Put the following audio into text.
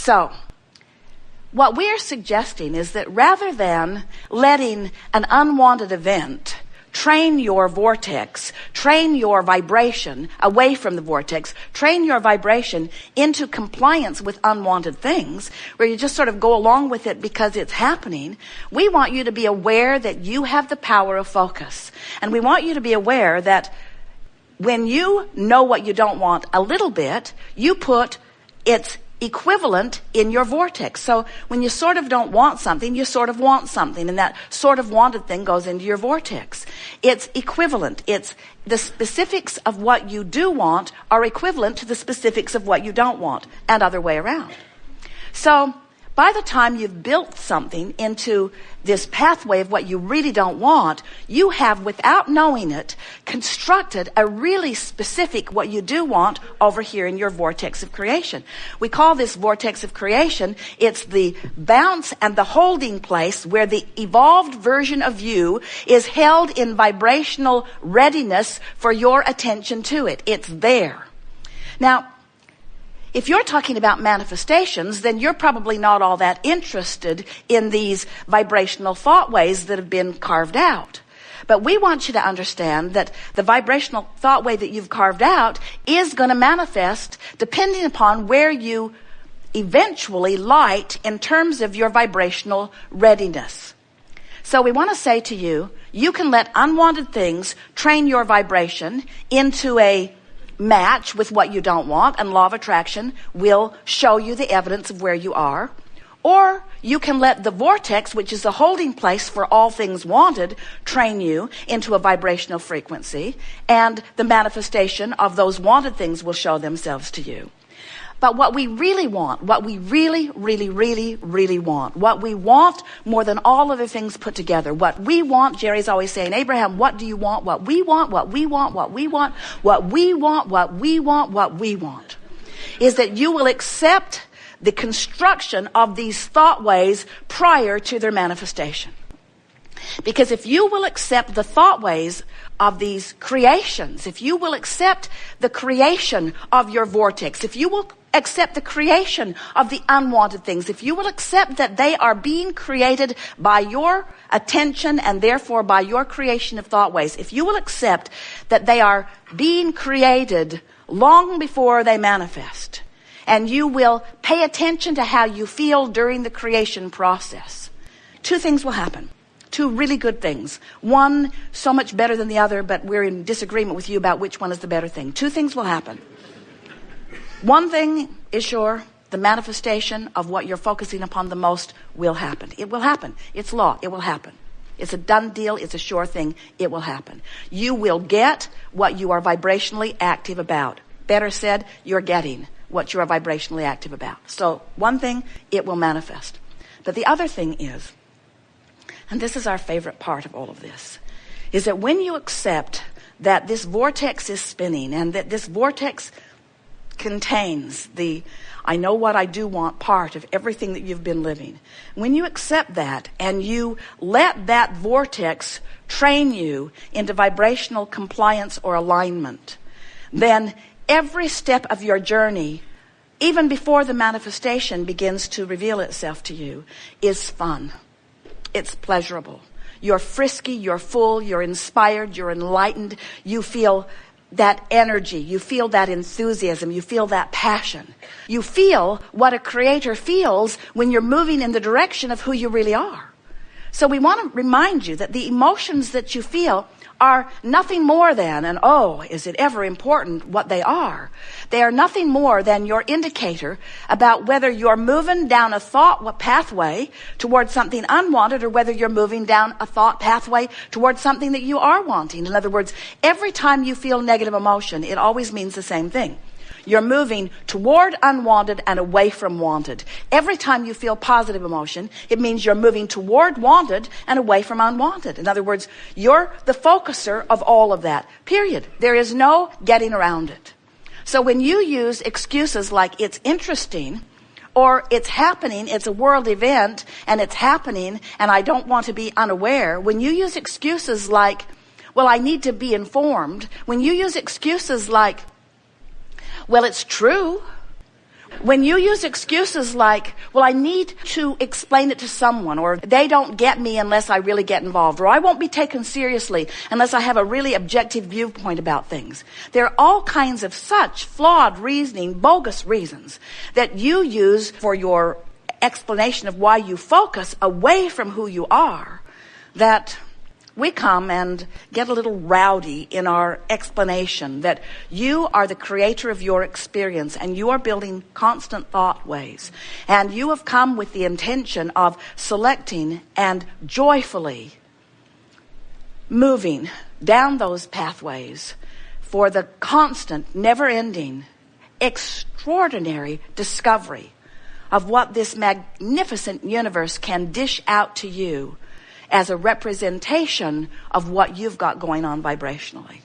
So, what we're suggesting is that rather than letting an unwanted event train your vortex, train your vibration away from the vortex, train your vibration into compliance with unwanted things, where you just sort of go along with it because it's happening, we want you to be aware that you have the power of focus. And we want you to be aware that when you know what you don't want a little bit, you put its equivalent in your vortex. So when you sort of don't want something, you sort of want something, and that sort of wanted thing goes into your vortex. It's equivalent. It's the specifics of what you do want are equivalent to the specifics of what you don't want, and other way around. So by the time you've built something into this pathway of what you really don't want, you have, without knowing it, constructed a really specific what you do want over here in your vortex of creation. We call this vortex of creation, it's the bounce and the holding place where the evolved version of you is held in vibrational readiness for your attention to it. It's there. Now, if you're talking about manifestations, then you're probably not all that interested in these vibrational thought ways that have been carved out. But we want you to understand that the vibrational thought way that you've carved out is going to manifest depending upon where you eventually light in terms of your vibrational readiness. So we want to say to you, you can let unwanted things train your vibration into a match with what you don't want, and law of attraction will show you the evidence of where you are. Or you can let the vortex, which is the holding place for all things wanted, train you into a vibrational frequency, and the manifestation of those wanted things will show themselves to you. But what we really want, what we really want, what we want more than all other things put together, what we want, Jerry's always saying, Abraham, what do you want? What we want, what we want, what we want, what we want, what we want, what we want, is that you will accept the construction of these thought ways prior to their manifestation. Because if you will accept the thought ways of these creations, if you will accept the creation of your vortex, if you will accept the creation of the unwanted things, if you will accept that they are being created by your attention and therefore by your creation of thought ways, if you will accept that they are being created long before they manifest, and you will pay attention to how you feel during the creation process, two things will happen. Two really good things. One so much better than the other, but we're in disagreement with you about which one is the better thing. Two things will happen. One thing is sure, the manifestation of what you're focusing upon the most will happen. It will happen. It's law. It will happen. It's a done deal. It's a sure thing. It will happen. You will get what you are vibrationally active about. Better said, you're getting what you are vibrationally active about. So one thing, it will manifest. But the other thing is, and this is our favorite part of all of this, is that when you accept that this vortex is spinning and that this vortex contains the I know what I do want part of everything that you've been living, when you accept that and you let that vortex train you into vibrational compliance or alignment, then every step of your journey, even before the manifestation begins to reveal itself to you, is fun. It's pleasurable. You're frisky, you're full, you're inspired, you're enlightened. You feel that energy, you feel that enthusiasm, you feel that passion. You feel what a creator feels when you're moving in the direction of who you really are. So we want to remind you that the emotions that you feel are nothing more than, and oh, is it ever important what they are? They are nothing more than your indicator about whether you're moving down a thought pathway towards something unwanted or whether you're moving down a thought pathway towards something that you are wanting. In other words, every time you feel negative emotion, it always means the same thing. You're moving toward unwanted and away from wanted. Every time you feel positive emotion, it means you're moving toward wanted and away from unwanted. In other words, you're the focuser of all of that, period. There is no getting around it. So when you use excuses like it's interesting, or it's happening, it's a world event, and it's happening, and I don't want to be unaware, when you use excuses like, well, I need to be informed, when you use excuses like, well, it's true. When you use excuses like, well, I need to explain it to someone, or they don't get me unless I really get involved, or I won't be taken seriously unless I have a really objective viewpoint about things. There are all kinds of such flawed reasoning, bogus reasons that you use for your explanation of why you focus away from who you are, that we come and get a little rowdy in our explanation that you are the creator of your experience and you are building constant thought ways. And you have come with the intention of selecting and joyfully moving down those pathways for the constant, never-ending, extraordinary discovery of what this magnificent universe can dish out to you as a representation of what you've got going on vibrationally.